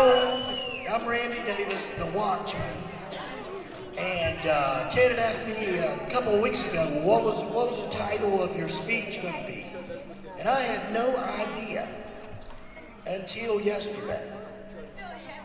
I'm Randy Davis, the Watchman, and Ted had asked me a couple of weeks ago, what was the title of your speech going to be? And I had no idea until yesterday.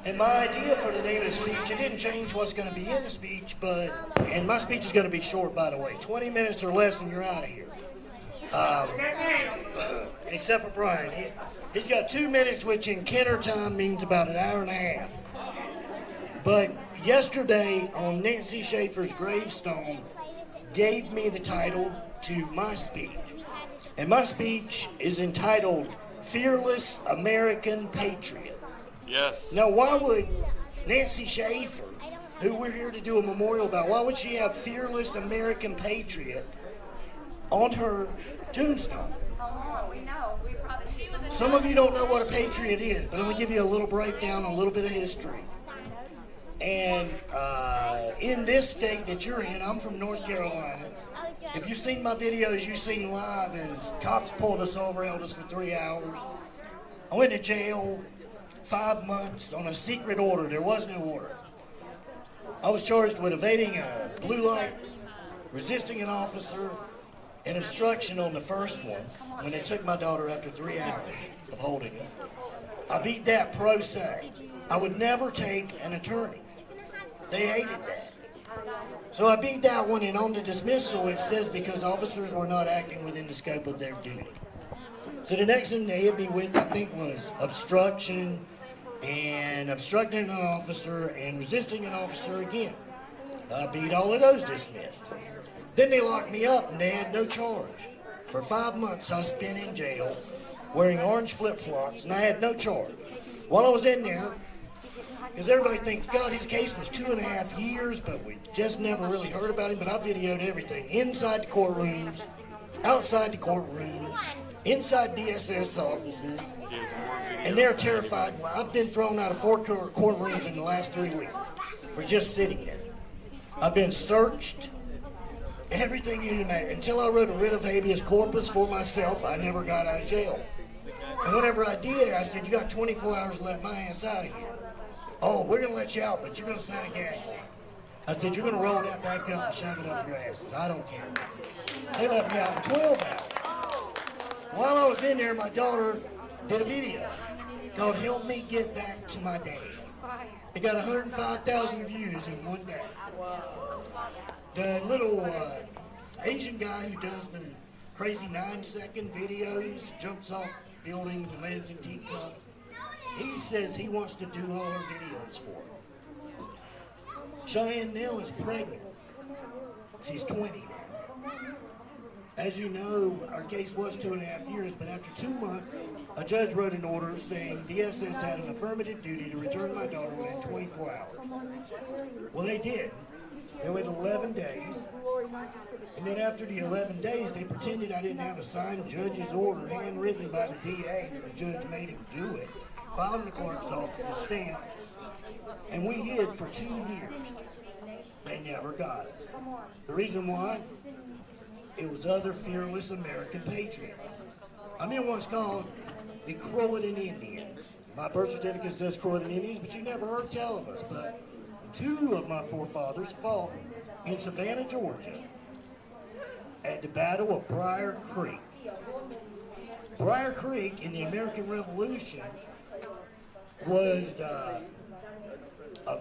And my idea for the name of the speech, it didn't change what's going to be in the speech, and my speech is going to be short, by the way, 20 minutes or less and you're out of here. Except for Brian. He's got 2 minutes, which in Kenner time means about an hour and a half. But yesterday on Nancy Schaefer's gravestone gave me the title to my speech. And my speech is entitled Fearless American Patriot. Yes. Now, why would Nancy Schaefer, who we're here to do a memorial about, why would she have Fearless American Patriot on her tombstone? Some of you don't know what a patriot is, but I'm going to give you a little breakdown, a little bit of history. And in this state that you're in, I'm from North Carolina. If you've seen my videos, you've seen live as cops pulled us over, held us for 3 hours. I went to jail 5 months on a secret order. There was no order. I was charged with evading a blue light, resisting an officer, and obstruction on the first one when they took my daughter after 3 hours of holding her. I beat that pro se. I would never take an attorney. They hated that. So I beat that one, and on the dismissal it says because officers were not acting within the scope of their duty. So the next thing they hit me with, I think, was obstruction and obstructing an officer and resisting an officer again. I beat all of those dismissed. Then they locked me up and they had no charge. For 5 months I spent in jail wearing orange flip-flops and I had no charge. While I was in there, because everybody thinks, God, his case was 2.5 years, but we just never really heard about him. But I videoed everything. Inside the courtrooms, outside the courtrooms, inside DSS offices. And they're terrified. Well, I've been thrown out of 4 courtrooms in the last 3 weeks for just sitting there. I've been searched. Everything you imagine. Until I wrote a writ of habeas corpus for myself, I never got out of jail. And whenever I did, I said, you got 24 hours to let my ass out of here. Oh, we're going to let you out, but you're going to sign a gag order. I said, you're going to roll that back up and shove it up your asses. I don't care. They let me out in 12 hours. While I was in there, my daughter did a video called Help Me Get Back to My Dad. It got 105,000 views in 1 day. The little Asian guy who does the crazy 9-second videos, jumps off buildings and lands in teacups, he says he wants to do all our videos for him. Cheyenne Nell is pregnant. She's 20 now. As you know, our case was 2.5 years, but after 2 months, a judge wrote an order saying DSS had an affirmative duty to return my daughter within 24 hours. Well, they did. They waited 11 days, and then after the 11 days, they pretended I didn't have a signed judge's order handwritten by the DA that the judge made him do it, filed in the clerk's office and stamped, and we hid for 2 years. They never got us. The reason why? It was other fearless American patriots. I'm in what's called the Croatan Indians. My birth certificate says Croatan Indians, but you never heard tell of us, but 2 of my forefathers fought in Savannah, Georgia at the Battle of Briar Creek. Briar Creek in the American Revolution was a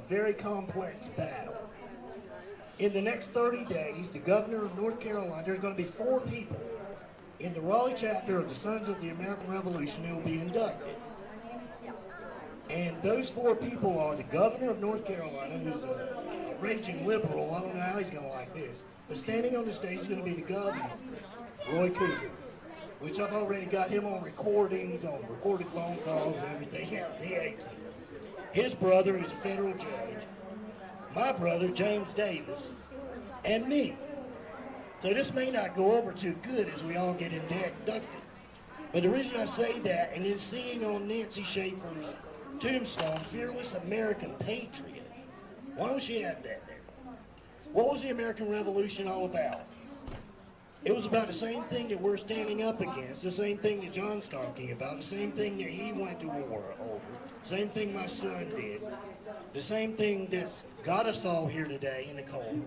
very complex battle. In the next 30 days, the governor of North Carolina, there's going to be 4 people in the Raleigh chapter of the Sons of the American Revolution who will be inducted. And those 4 people are the governor of North Carolina, who's a raging liberal. I don't know how he's going to like this. But standing on the stage is going to be the governor, Roy Cooper, which I've already got him on recordings, on recorded phone calls and everything else. He hates me. His brother is a federal judge. My brother, James Davis, and me. So this may not go over too good as we all get inducted. But the reason I say that, and then seeing on Nancy Schaefer's tombstone, Fearless American Patriot, why would she have that there? What was the American Revolution all about? It was about the same thing that we're standing up against, the same thing that John's talking about, the same thing that he went to war over, the same thing my son did, the same thing that's got us all here today in the cold.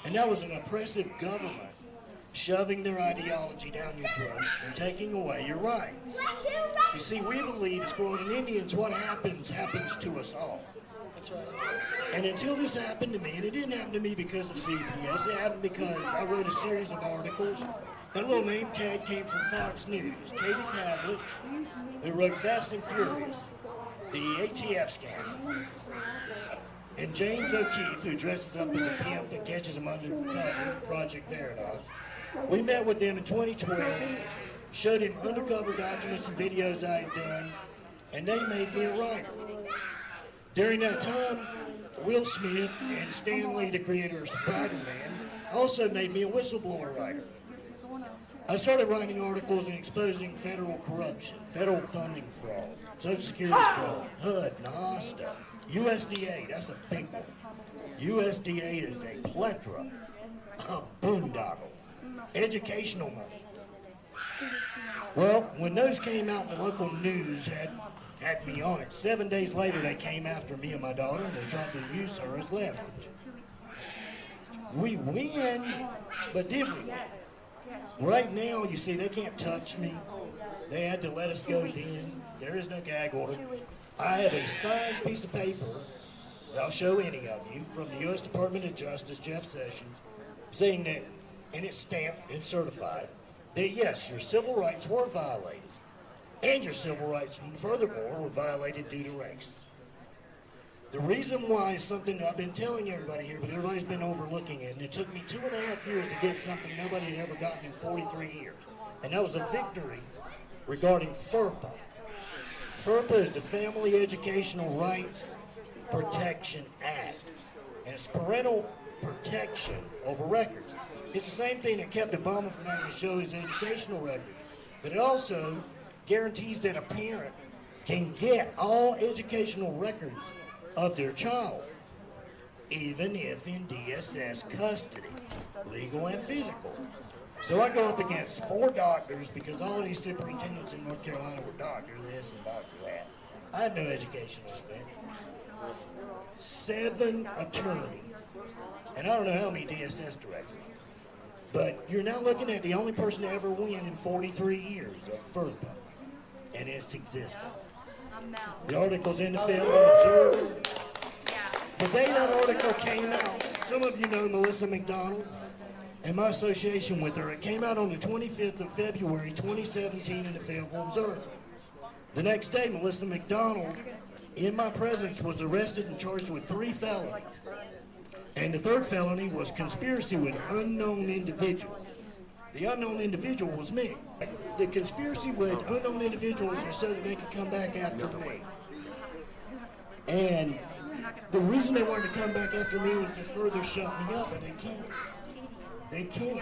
And that was an oppressive government shoving their ideology down your throat and taking away your rights. You see, we believe, exploiting Indians, what happens to us all. And until this happened to me, and it didn't happen to me because of CPS, it happened because I wrote a series of articles. That little name tag came from Fox News. Katie Pavlich, who wrote Fast and Furious, the ATF scandal, and James O'Keefe, who dresses up as a pimp and catches them undercover, Project Veritas. We met with them in 2012, showed him undercover documents and videos I had done, and they made me a writer. During that time, Will Smith and Stan Lee, the creator of Spider-Man, also made me a whistleblower writer. I started writing articles and exposing federal corruption, federal funding fraud, Social Security fraud, HUD, NASTA, USDA, that's a big one. USDA is a plethora of boondoggle, educational money. Well, when those came out, the local news had me on it. 7 days later, they came after me and my daughter, and they tried to use her as leverage. We win, but did we win? Right now, you see, they can't touch me. They had to let us go in. There is no gag order. I have a signed piece of paper that I'll show any of you from the U.S. Department of Justice, Jeff Sessions, saying that, and it's stamped and certified, that yes, your civil rights were violated. And your civil rights, furthermore, were violated due to race. The reason why is something that I've been telling everybody here, but everybody's been overlooking it, and it took me 2.5 years to get something nobody had ever gotten in 43 years. And that was a victory regarding FERPA. FERPA is the Family Educational Rights Protection Act, and it's parental protection over records. It's the same thing that kept Obama from having to show his educational records, but it also guarantees that a parent can get all educational records of their child, even if in DSS custody, legal and physical. So I go up against 4 doctors because all these superintendents in North Carolina were doctors this and doctor that. I have no education like that. 7 attorneys, and I don't know how many DSS directors. But you're now looking at the only person to ever win in 43 years of FERPA, and its existence. The article's in the Fairlawn Observer. The day that article came out, some of you know Melissa McDonald and my association with her. It came out on the 25th of February, 2017 in the Fayetteville Observer. The next day, Melissa McDonald, in my presence, was arrested and charged with 3 felonies. And the 3rd felony was conspiracy with unknown individuals. The unknown individual was me. The conspiracy with unknown individuals was so that they could come back after me. And the reason they wanted to come back after me was to further shut me up, but they can't. They can't.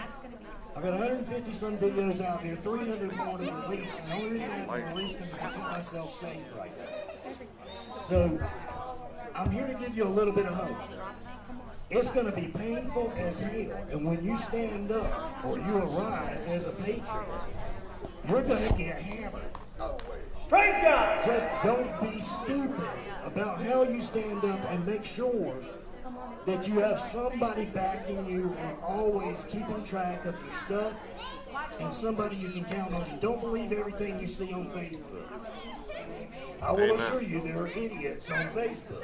I've got 150 some videos out there, 300 more to release, and the only reason I have to release them is to keep myself safe right now. So, I'm here to give you a little bit of hope. It's going to be painful as hell, and when you stand up, or you arise as a patriot, you're going to get hammered. Praise God! Just don't be stupid about how you stand up, and make sure that you have somebody backing you and always keeping track of your stuff, and somebody you can count on. And don't believe everything you see on Facebook. I will assure you there are idiots on Facebook.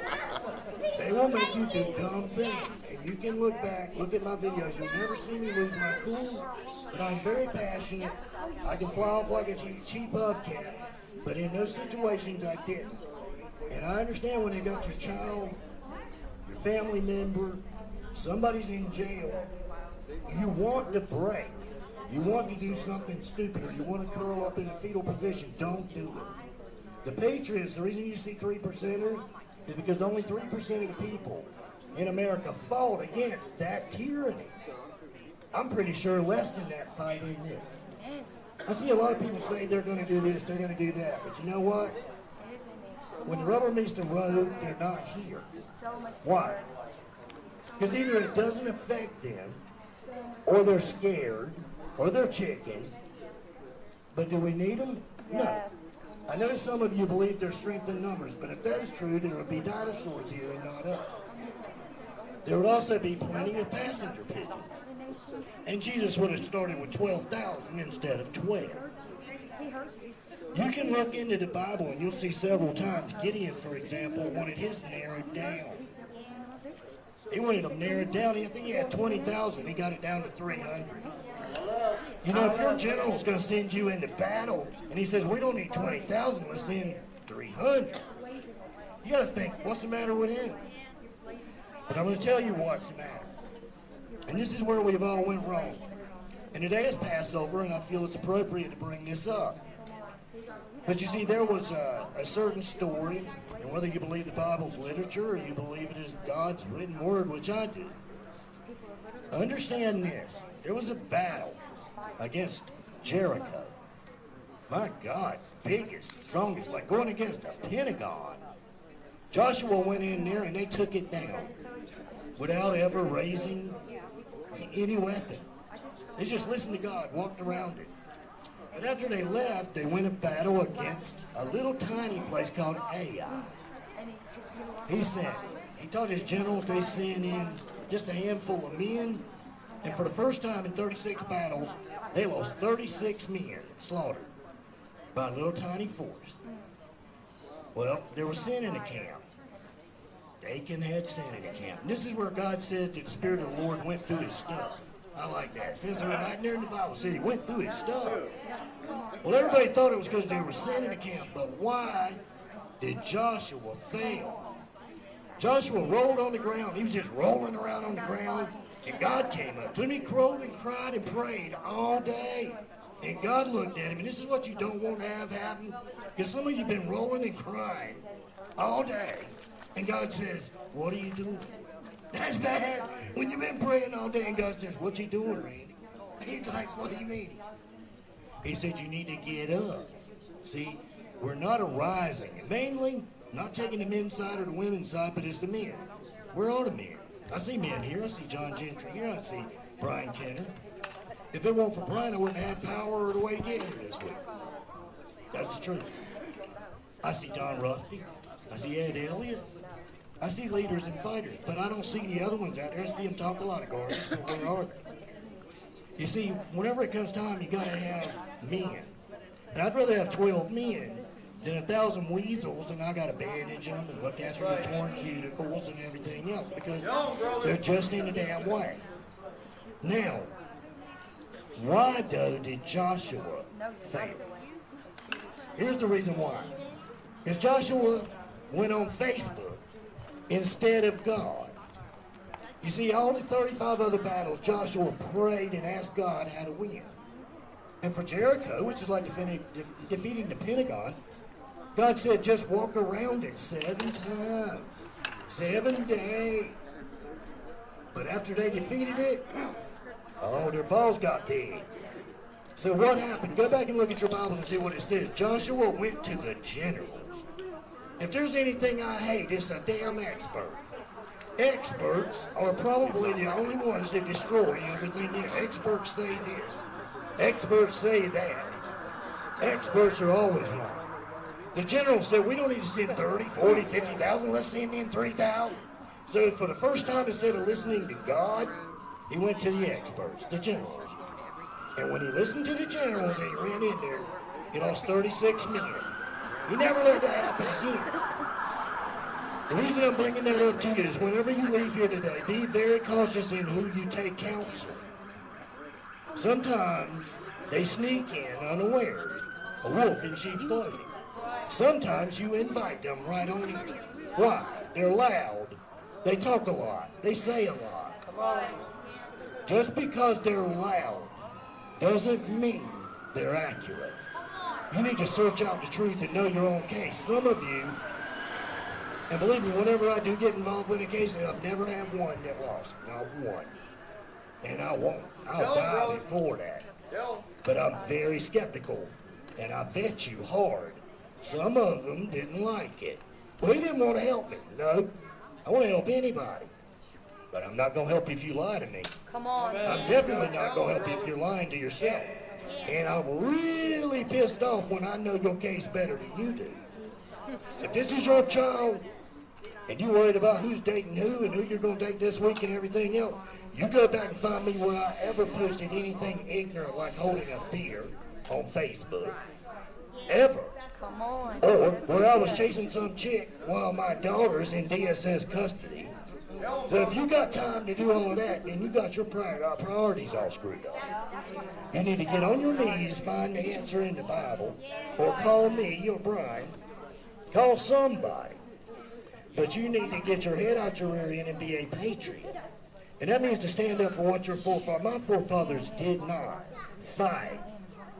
They will make you do dumb things. And you can look back, look at my videos. You'll never see me lose my cool, but I'm very passionate. I can fly off like a cheap hubcap, but in those situations I didn't. And I understand when they got your child, your family member, somebody's in jail, you want to break. You want to do something stupid, or you want to curl up in a fetal position. Don't do it. The Patriots, the reason you see 3%ers is because only 3% of the people in America fought against that tyranny. I'm pretty sure less than that fight in this. I see a lot of people say they're going to do this, they're going to do that, but you know what? When the rubber meets the road, they're not here. Why? Because either it doesn't affect them, or they're scared, or their chicken. But do we need them? No. I know some of you believe there's strength in numbers, but if that is true, there would be dinosaurs here and not us. There would also be plenty of passenger pigeons. And Jesus would have started with 12,000 instead of 12. You can look into the Bible and you'll see several times Gideon, for example, wanted his narrowed down. He wanted them narrowed down. I think he had 20,000. He got it down to 300. You know, if your general's going to send you into battle and he says, we don't need 20,000, let's send 300. You got to think, what's the matter with him? But I'm going to tell you what's the matter. And this is where we've all went wrong. And today is Passover, and I feel it's appropriate to bring this up. But you see, there was a certain story, and whether you believe the Bible's literature or you believe it is God's written word, which I do, understand this. There was a battle against Jericho. My God, biggest, strongest, like going against a Pentagon. Joshua went in there and they took it down without ever raising any weapon. They just listened to God, walked around it. But after they left, they went to battle against a little tiny place called Ai. He taught his generals they sent in just a handful of men, and for the first time in 36 battles, they lost 36 men slaughtered by a little tiny force. Well, there was sin in the camp. Achan had sin in the camp. And this is where God said that the Spirit of the Lord went through his stuff. I like that. It says right there in the Bible, said he went through his stuff. Well, everybody thought it was because there was sin in the camp, but why did Joshua fail? Joshua rolled on the ground. He was just rolling around on the ground, and God came up to him. He crowed and cried and prayed all day. And God looked at him, and this is what you don't want to have happen, because some of you have been rolling and crying all day. And God says, what are you doing? That's bad. When you've been praying all day and God says, what you doing, Randy? And he's like, what do you mean? He said, you need to get up. See, we're not arising. And mainly, not taking the men's side or the women's side, but it's the men. Where are the men? I see men here. I see John Gentry here. I see Brian Kenner. If it weren't for Brian, I wouldn't have power or the way to get here this week. That's the truth. I see Don Rusty. I see Ed Elliott. I see leaders and fighters, but I don't see the other ones out there. I see them talk a lot of garbage, but where are they? You see, whenever it comes time, you got to have men. And I'd rather have 12 men than 1,000 weasels, and I got to bandage them and look after the torn cuticles and everything else, because they're just in the damn way. Now, why, though, did Joshua fail? Here's the reason why. Because Joshua went on Facebook instead of God. You see, all the 35 other battles, Joshua prayed and asked God how to win. And for Jericho, which is like defeating the Pentagon, God said just walk around it 7 times, 7 days. But after they defeated it, oh, their balls got big. So what happened? Go back and look at your Bible and see what it says. Joshua went to the generals. If there's anything I hate, it's a damn expert. Experts are probably the only ones that destroy everything there. Experts say this. Experts say that. Experts are always wrong. The general said, we don't need to send 30, 40, 50,000. Let's send in 3,000. So for the first time, instead of listening to God, he went to the experts, the generals. And when he listened to the generals, he ran in there. He lost 36 men. He never let that happen again. The reason I'm bringing that up to you is whenever you leave here today, be very cautious in who you take counsel. Sometimes they sneak in unawares, a wolf in sheep's clothing. Sometimes you invite them right on in. Why? They're loud. They talk a lot. They say a lot. Come on. Just because they're loud doesn't mean they're accurate. You need to search out the truth and know your own case. Some of you, and believe me, whenever I do get involved with a case, I've never had one that lost. Not one. And I won't. I'll die before that. But I'm very skeptical. And I bet you hard. Some of them didn't like it. Well, he didn't want to help me. No. I want to help anybody. But I'm not going to help you if you lie to me. Come on. I'm definitely not going to help you if you're lying to yourself. And I'm really pissed off when I know your case better than you do. If this is your child, and you're worried about who's dating who and who you're going to date this week and everything else, you go back and find me where I ever posted anything ignorant like holding a beer on Facebook. Ever. Come on. Or where I was chasing some chick while my daughter's in DSS custody. So if you got time to do all of that, then you got your priorities all screwed up. You need to get on your knees, find the answer in the Bible, or call me or Brian. Call somebody. But you need to get your head out your rear end and be a patriot. And that means to stand up for what your forefathers, my forefathers did not fight.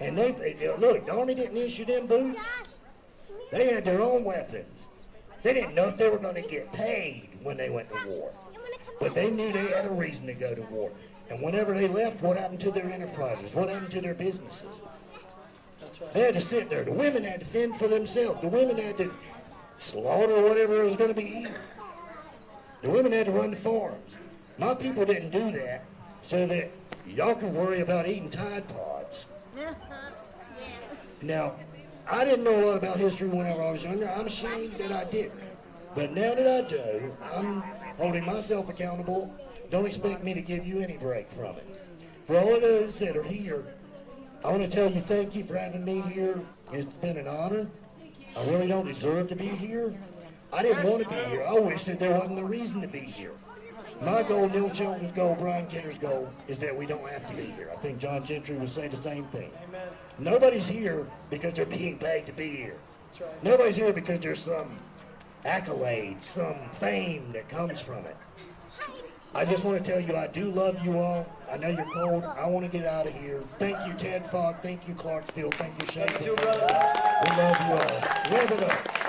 And look, the Army didn't issue them boots. They had their own weapons. They didn't know if they were going to get paid when they went to war. But they knew they had a reason to go to war. And whenever they left, what happened to their enterprises? What happened to their businesses? They had to sit there. The women had to fend for themselves. The women had to slaughter whatever was going to be eaten. The women had to run the farms. My people didn't do that so that y'all could worry about eating Tide Pods. Now, I didn't know a lot about history whenever I was younger. I'm ashamed that I didn't. But now that I do, I'm holding myself accountable. Don't expect me to give you any break from it. For all of those that are here, I want to tell you thank you for having me here. It's been an honor. I really don't deserve to be here. I didn't want to be here. I wish that there wasn't a reason to be here. My goal, Neil Shelton's goal, Brian Kenner's goal, is that we don't have to be here. I think John Gentry would say the same thing. Amen. Nobody's here because they're being paid to be here. Right. Nobody's here because there's some accolade, some fame that comes from it. I just want to tell you I do love you all. I know you're cold. I want to get out of here. Thank you, Ted Fogg. Thank you, Clarkesville. Thank you, Schaefer. Thank you, brother. We love you all. Rev it up.